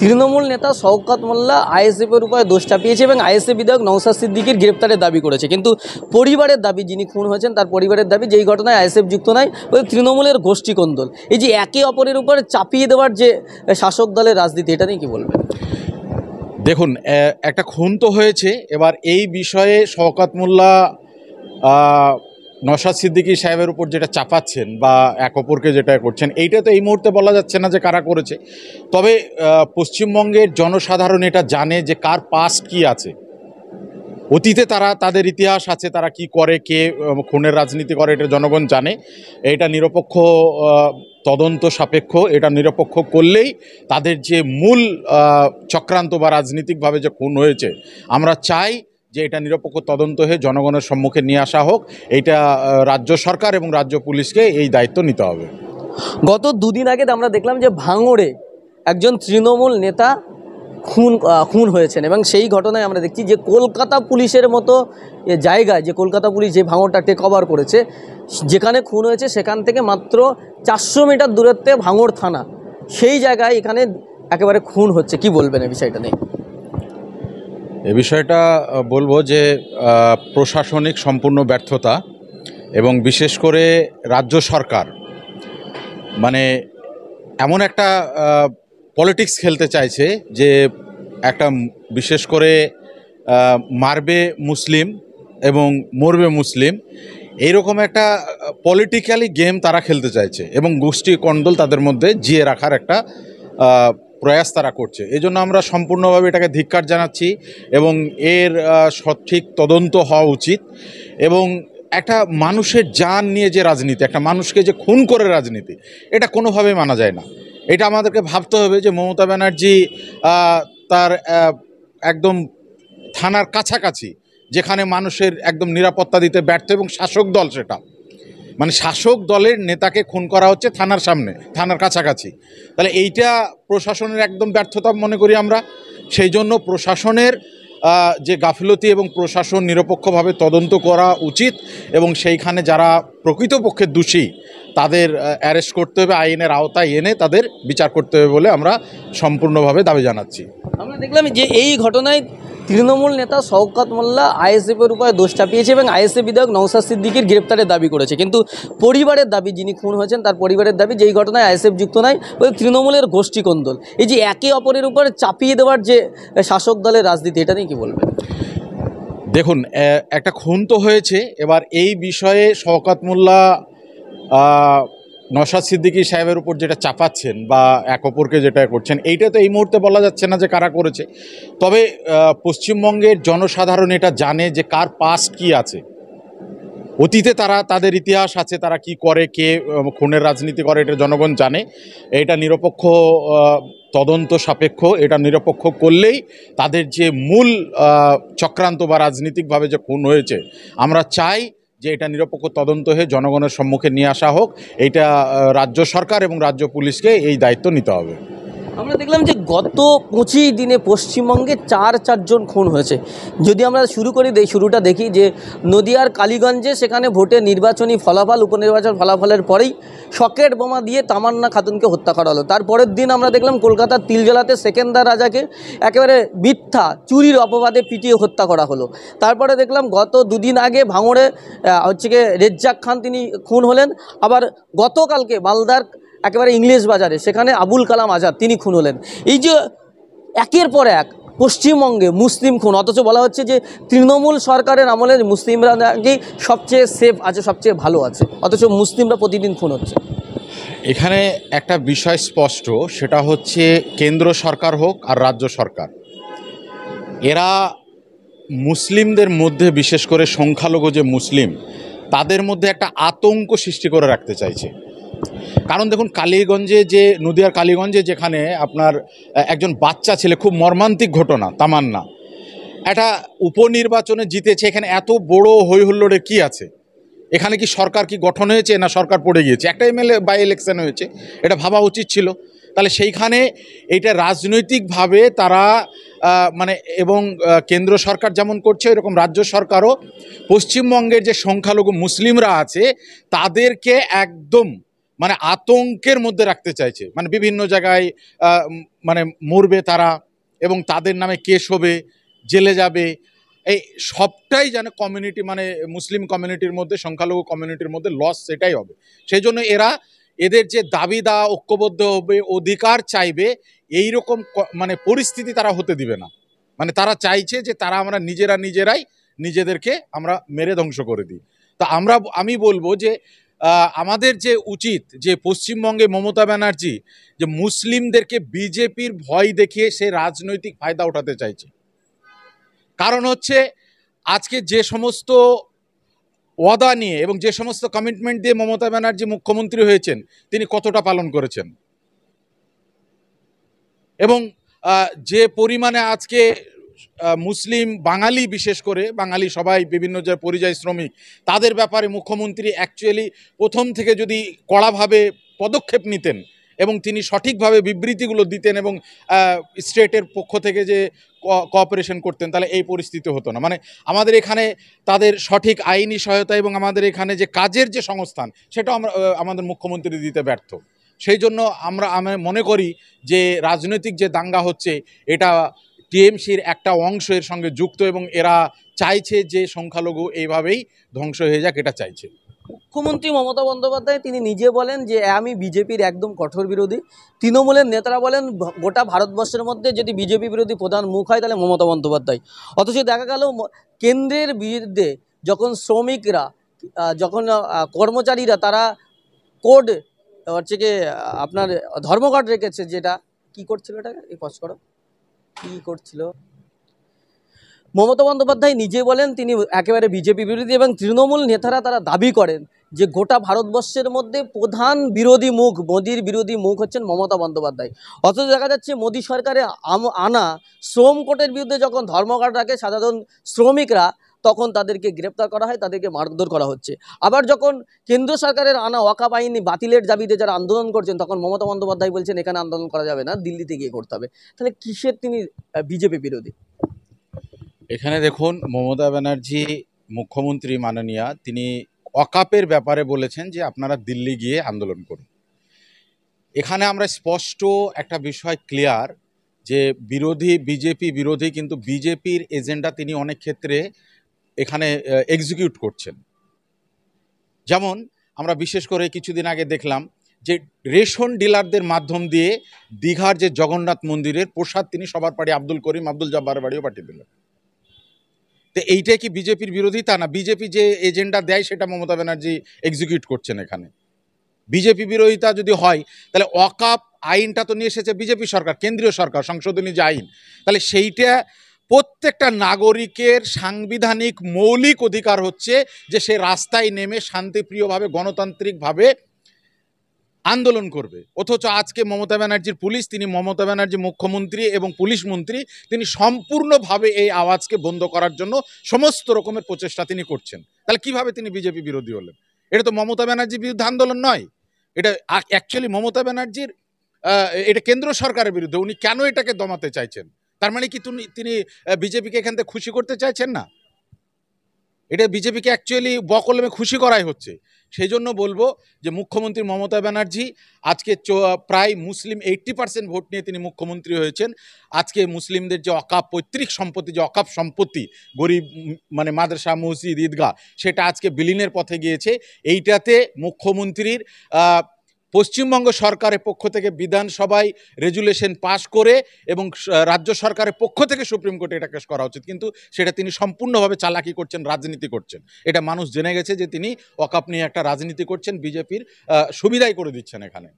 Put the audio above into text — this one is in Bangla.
তৃণমূল নেতা শওকত মোল্লা আইএসএফের উপরে দোষ চাপিয়েছে এবং আইএসএফ বিধায়ক নওশাদ সিদ্দিকীর গ্রেপ্তারের দাবি করেছে, কিন্তু পরিবারের দাবি, যিনি খুন হয়েছেন তার পরিবারের দাবি যেই ঘটনায় আইএসএফ যুক্ত নয়, ওই তৃণমূলের গোষ্ঠী কোন্দল। এই যে একে অপরের উপরে চাপিয়ে দেওয়ার যে শাসক দলের রাজনীতি, এটা নিয়ে কি বলবেন? দেখুন, একটা খুন তো হয়েছে, এবার এই বিষয়ে শওকত মোল্লা নওশাদ সিদ্দিকী সাহেবের উপর যেটা চাপাচ্ছেন বা এক অপরকে যেটা করছেন, এইটা তো এই মুহূর্তে বলা যাচ্ছে না যে কারা করেছে। তবে পশ্চিমবঙ্গের জনসাধারণ এটা জানে যে কার পাস্ট কি আছে, অতীতে তাদের ইতিহাস আছে, তারা কি করে, কে খুনের রাজনীতি করে, এটা জনগণ জানে। এটা নিরপেক্ষ তদন্ত সাপেক্ষ, এটা নিরপেক্ষ করলেই তাদের যে মূল চক্রান্ত বা রাজনীতিকভাবে যে খুন হয়েছে, আমরা চাই যে এটা নিরপেক্ষ তদন্ত হয়ে জনগণের সম্মুখে নিয়ে আসা হোক। এইটা রাজ্য সরকার এবং রাজ্য পুলিশকে এই দায়িত্ব নিতে হবে। গত দুদিন আগে আমরা দেখলাম যে ভাঙড়ে একজন তৃণমূল নেতা খুন হয়েছেন এবং সেই ঘটনায় আমরা দেখছি যে কলকাতা পুলিশের মতো জায়গায়, যে কলকাতা পুলিশ যে ভাঙড়টা টেক ওভার করেছে, যেখানে খুন হয়েছে সেখান থেকে মাত্র 400 মিটার দূরত্বে ভাঙড় থানা, সেই জায়গায় এখানে একেবারে খুন হচ্ছে। কি বলবেন এই বিষয়টা নিয়ে? এ বিষয়টা বলবো যে প্রশাসনিক সম্পূর্ণ ব্যর্থতা এবং বিশেষ করে রাজ্য সরকার মানে এমন একটা পলিটিক্স খেলতে চাইছে যে একটা বিশেষ করে মারবে মুসলিম এবং মরবে মুসলিম, এইরকম একটা পলিটিক্যালি গেম তারা খেলতে চাইছে এবং গোষ্ঠী কন্দল তাদের মধ্যে জিয়ে রাখার একটা প্রয়াস তারা করছে। এই জন্য আমরা সম্পূর্ণভাবে এটাকে ধিক্কার জানাচ্ছি এবং এর সঠিক তদন্ত হওয়া উচিত। এবং একটা মানুষের জান নিয়ে যে রাজনীতি, একটা মানুষকে যে খুন করে রাজনীতি, এটা কোনোভাবেই মানা যায় না। এটা আমাদেরকে ভাবতে হবে যে মমতা ব্যানার্জি তার একদম থানার কাছাকাছি, যেখানে মানুষের একদম নিরাপত্তা দিতে ব্যর্থ, এবং শাসক দল, সেটা মানে শাসক দলের নেতাকে খুন করা হচ্ছে থানার সামনে, থানার কাছাকাছি। তাহলে এইটা প্রশাসনের একদম ব্যর্থতা মনে করি আমরা। সেই জন্য প্রশাসনের যে গাফিলতি এবং প্রশাসন নিরপেক্ষভাবে তদন্ত করা উচিত এবং সেইখানে যারা প্রকৃতপক্ষে দোষী তাদের অ্যারেস্ট করতে হবে, আইনের আওতায় এনে তাদের বিচার করতে হবে বলে আমরা সম্পূর্ণভাবে দাবি জানাচ্ছি। আমরা দেখলাম যে এই ঘটনায় তৃণমূল নেতা শওকত মোল্লা আইএসএফের উপরে দোষ চাপিয়েছে এবং আইএসএফ বিধায়ক নওশাদ সিদ্দিকীর গ্রেপ্তারের দাবি করেছে, কিন্তু পরিবারের দাবি, যিনি খুন হয়েছেন তার পরিবারের দাবি যেই ঘটনায় আইএসএফ যুক্ত নয়, ওই তৃণমূলের গোষ্ঠী কোন্দল। এই যে একে অপরের উপরে চাপিয়ে দেওয়ার যে শাসক দলের রাজনীতি, এটা নিয়ে কি বলবেন? দেখুন, একটা খুন তো হয়েছে, এবার এই বিষয়ে শওকত মোল্লা নওশাদ সিদ্দিকী সাহেবের উপর যেটা চাপাচ্ছেন বা এক অপরকে যেটা করছেন, এইটা তো এই মুহূর্তে বলা যাচ্ছে না যে কারা করেছে। তবে পশ্চিমবঙ্গের জনসাধারণ এটা জানে যে কার পাস্ট কি আছে, অতীতে তাদের ইতিহাস আছে, তারা কি করে, কে খুনের রাজনীতি করে, এটা জনগণ জানে। এটা নিরপেক্ষ তদন্ত সাপেক্ষ, এটা নিরপেক্ষ করলেই তাদের যে মূল চক্রান্ত বা রাজনীতিকভাবে যে খুন হয়েছে, আমরা চাই যে এটা নিরপেক্ষ তদন্ত হয়ে জনগণের সম্মুখে নিয়ে আসা হোক। এইটা রাজ্য সরকার এবং রাজ্য পুলিশকে এই দায়িত্ব নিতে হবে। আমরা দেখলাম যে গত 25 দিনে পশ্চিমবঙ্গে চারজন খুন হয়েছে। যদি আমরা শুরুটা দেখি যে নদিয়ার কালীগঞ্জে, সেখানে ভোটের নির্বাচনী ফলাফল, উপনির্বাচন ফলাফলের পরেই সকেট বোমা দিয়ে তামান্না খাতুনকে হত্যা করা হলো। তারপরের দিন আমরা দেখলাম কলকাতার তিলজলাতে সেকেন্দার রাজাকে একেবারে মিথ্যা চুরির অপবাদে পিটিয়ে হত্যা করা হলো। তারপরে দেখলাম গত দুদিন আগে ভাঙড়ে রেজ্জাক খান, তিনি খুন হলেন। আবার গতকালকে মালদার একেবারে ইংলিশ বাজারে, সেখানে আবুল কালাম আজাদ, তিনি খুন হলেন। এই যে একের পর এক পশ্চিমবঙ্গে মুসলিম খুন, অথচ বলা হচ্ছে যে তৃণমূল সরকারের আমলে মুসলিমরা নাকি সবচেয়ে সেফ আছে, সবচেয়ে ভালো আছে, অথচ মুসলিমরা প্রতিদিন খুন হচ্ছে। এখানে একটা বিষয় স্পষ্ট, সেটা হচ্ছে কেন্দ্র সরকার হোক আর রাজ্য সরকার, এরা মুসলিমদের মধ্যে, বিশেষ করে সংখ্যালঘু যে মুসলিম, তাদের মধ্যে একটা আতঙ্ক সৃষ্টি করে রাখতে চাইছে। কারণ দেখুন, কালীগঞ্জে, যে নদিয়ার কালীগঞ্জে, যেখানে আপনার একজন বাচ্চা ছেলে, খুব মর্মান্তিক ঘটনা, তামান্না একটা উপনির্বাচনে জিতেছে, এখানে এত বড় হইহুল্লোড়ে কি আছে? এখানে কি সরকার কি গঠন হয়েছে, না সরকার পড়ে গিয়েছে? একটা এমএলএ বাই ইলেকশন হয়েছে, এটা ভাবা উচিত ছিল। তাহলে সেইখানে এইটা রাজনৈতিকভাবে তারা মানে, এবং কেন্দ্র সরকার যেমন করছে, এরকম রাজ্য সরকারও পশ্চিমবঙ্গের যে সংখ্যালঘু মুসলিমরা আছে তাদেরকে একদম মানে আতঙ্কের মধ্যে রাখতে চাইছে, মানে বিভিন্ন জায়গায় মানে মরবে তারা এবং তাদের নামে কেস হবে, জেলে যাবে, এই সবটাই যেন কমিউনিটি মানে মুসলিম কমিউনিটির মধ্যে, সংখ্যালঘু কমিউনিটির মধ্যে লস সেটাই হবে। সেই জন্য এদের যে দাবি দা ঐক্যবদ্ধ হবে, অধিকার চাইবে, এই রকম মানে পরিস্থিতি তারা হতে দিবে না। মানে তারা চাইছে যে তারা আমরা নিজেরাই নিজেদেরকে আমরা মেরে ধ্বংস করে দিই। তা আমি বলবো যে আমাদের যে উচিত যে পশ্চিমবঙ্গে মমতা ব্যানার্জি যে মুসলিমদেরকে বিজেপির ভয় দেখিয়ে সে রাজনৈতিক ফায়দা উঠাতে চাইছে। কারণ হচ্ছে আজকে যে সমস্ত ওয়াদা নিয়ে এবং যে সমস্ত কমিটমেন্ট দিয়ে মমতা ব্যানার্জি মুখ্যমন্ত্রী হয়েছেন তিনি কতটা পালন করেছেন, এবং যে পরিমাণে আজকে মুসলিম বাঙালি, বিশেষ করে বাঙালি সবাই বিভিন্ন যে পরিযায়ী শ্রমিক, তাদের ব্যাপারে মুখ্যমন্ত্রী অ্যাকচুয়ালি প্রথম থেকে যদি কড়াভাবে পদক্ষেপ নিতেন এবং তিনি সঠিকভাবে বিবৃতিগুলো দিতেন এবং স্টেটের পক্ষ থেকে যে কোঅপারেশন করতেন, তাহলে এই পরিস্থিতি হতো না। মানে আমাদের এখানে তাদের সঠিক আইনি সহায়তা এবং আমাদের এখানে যে কাজের যে সংস্থান সেটাও আমাদের মুখ্যমন্ত্রী দিতে ব্যর্থ। সেই জন্য আমি মনে করি যে রাজনৈতিক যে দাঙ্গা হচ্ছে এটা টিএমসির একটা অংশ এর সঙ্গে যুক্ত এবং এরা চাইছে যে সংখ্যালঘু এইভাবেই ধ্বংস হয়ে যাক, এটা চাইছে। মুখ্যমন্ত্রী মমতা বন্দ্যোপাধ্যায় তিনি নিজে বলেন যে আমি বিজেপির একদম কঠোর বিরোধী। তৃণমূলের নেতারা বলেন গোটা ভারতবর্ষের মধ্যে যদি বিজেপি বিরোধী প্রধান মুখ হয় তাহলে মমতা বন্দ্যোপাধ্যায়। অথচ দেখা গেল কেন্দ্রের বিরুদ্ধে যখন শ্রমিকরা, যখন কর্মচারীরা তারা কোড হচ্ছে কি আপনার ধর্মঘট রেখেছে, যেটা কি করছিল, এটাকে এই পজ করো, কি করছিল, মমতা বন্দ্যোপাধ্যায় নিজে বলেন তিনি একেবারে বিজেপি বিরোধী এবং তৃণমূল নেতারা তারা দাবি করেন যে গোটা ভারতবর্ষের মধ্যে প্রধান বিরোধী মুখ, মোদির বিরোধী মুখ হচ্ছেন মমতা বন্দ্যোপাধ্যায়। অথচ দেখা যাচ্ছে মোদী সরকারে আনা শ্রম কোর্টের বিরুদ্ধে যখন ধর্মঘট রাখে সাধারণ শ্রমিকরা, তখন তাদেরকে গ্রেপ্তার করা হয়, তাদেরকে মারধর করা হচ্ছে। আবার যখন কেন্দ্র সরকারের আনা ওয়াকাফ আইনি বাতিলের দাবিতে যারা আন্দোলন করছেন, তখন মমতা বন্দ্যোপাধ্যায় বলছেন এখানে আন্দোলন করা যাবে না, দিল্লিতে গিয়ে করতে হবে। তাহলে কিসের তিনি বিজেপি বিরোধী? এখানে দেখুন, মমতা ব্যানার্জি মুখ্যমন্ত্রী মাননীয়া তিনি ওয়াকাফের ব্যাপারে বলেছেন যে আপনারা দিল্লি গিয়ে আন্দোলন করুন। এখানে আমরা স্পষ্ট একটা বিষয় ক্লিয়ার যে বিজেপি বিরোধী, কিন্তু বিজেপির এজেন্ডা তিনি অনেক ক্ষেত্রে এখানে এক্সিকিউট করছেন। যেমন আমরা বিশেষ করে কিছুদিন আগে দেখলাম যে রেশন ডিলারদের মাধ্যম দিয়ে দীঘার যে জগন্নাথ মন্দিরের প্রসাদ তিনি সবার বাড়ি আব্দুল করিম আব্দুল জব্বারের বাড়িও পাঠিয়ে দিলেন। তো এইটাই কি বিজেপির বিরোধিতা? না বিজেপি যে এজেন্ডা দেয় সেটা মমতা ব্যানার্জি এক্সিকিউট করছেন এখানে। বিজেপি বিরোধিতা যদি হয় তাহলে ওয়াকাফ আইনটা তো নিয়ে এসেছে বিজেপি সরকার, কেন্দ্রীয় সরকার সংশোধনী যে আইন, তাহলে সেইটা প্রত্যেকটা নাগরিকের সাংবিধানিক মৌলিক অধিকার হচ্ছে যে সে রাস্তায় নেমে শান্তিপ্রিয়ভাবে গণতান্ত্রিকভাবে আন্দোলন করবে। অথচ আজকে মমতা ব্যানার্জির পুলিশ, তিনি মমতা ব্যানার্জি মুখ্যমন্ত্রী এবং পুলিশ মন্ত্রী, তিনি সম্পূর্ণভাবে এই আওয়াজকে বন্ধ করার জন্য সমস্ত রকমের প্রচেষ্টা তিনি করছেন। তাহলে কিভাবে তিনি বিজেপি বিরোধী হলেন? এটা তো মমতা ব্যানার্জির বিরুদ্ধে আন্দোলন নয়, এটা অ্যাকচুয়ালি মমতা ব্যানার্জির এটা কেন্দ্র সরকারের বিরুদ্ধে। উনি কেন এটাকে দমাতে চাইছেন? তার মানে কি তিনি বিজেপিকে এখান থেকে খুশি করতে চাইছেন না? এটা বিজেপিকে অ্যাকচুয়ালি বকলমে খুশি করাই হচ্ছে। সেই জন্য বলবো যে মুখ্যমন্ত্রী মমতা ব্যানার্জি আজকে প্রায় মুসলিম 80% ভোট নিয়ে তিনি মুখ্যমন্ত্রী হয়েছেন। আজকে মুসলিমদের যে অকাপ পৈতৃক সম্পত্তি, যে অকাপ সম্পত্তি, গরিব মানে মাদ্রাসা, মসজিদ, ঈদগাহ, সেটা আজকে বিলীনের পথে গিয়েছে। এইটাতে মুখ্যমন্ত্রীর পশ্চিমবঙ্গ সরকারের পক্ষ থেকে বিধানসভায় রেজুলেশন পাশ করে এবং রাজ্য সরকারের পক্ষ থেকে সুপ্রিম কোর্টে এটা কেস করা উচিত, কিন্তু সেটা তিনি সম্পূর্ণভাবে চালাকি করছেন, রাজনীতি করছেন। এটা মানুষ জেনে গেছে যে তিনি ওয়াকাফ নিয়ে একটা রাজনীতি করছেন, বিজেপির সুবিধাই করে দিচ্ছেন এখানে।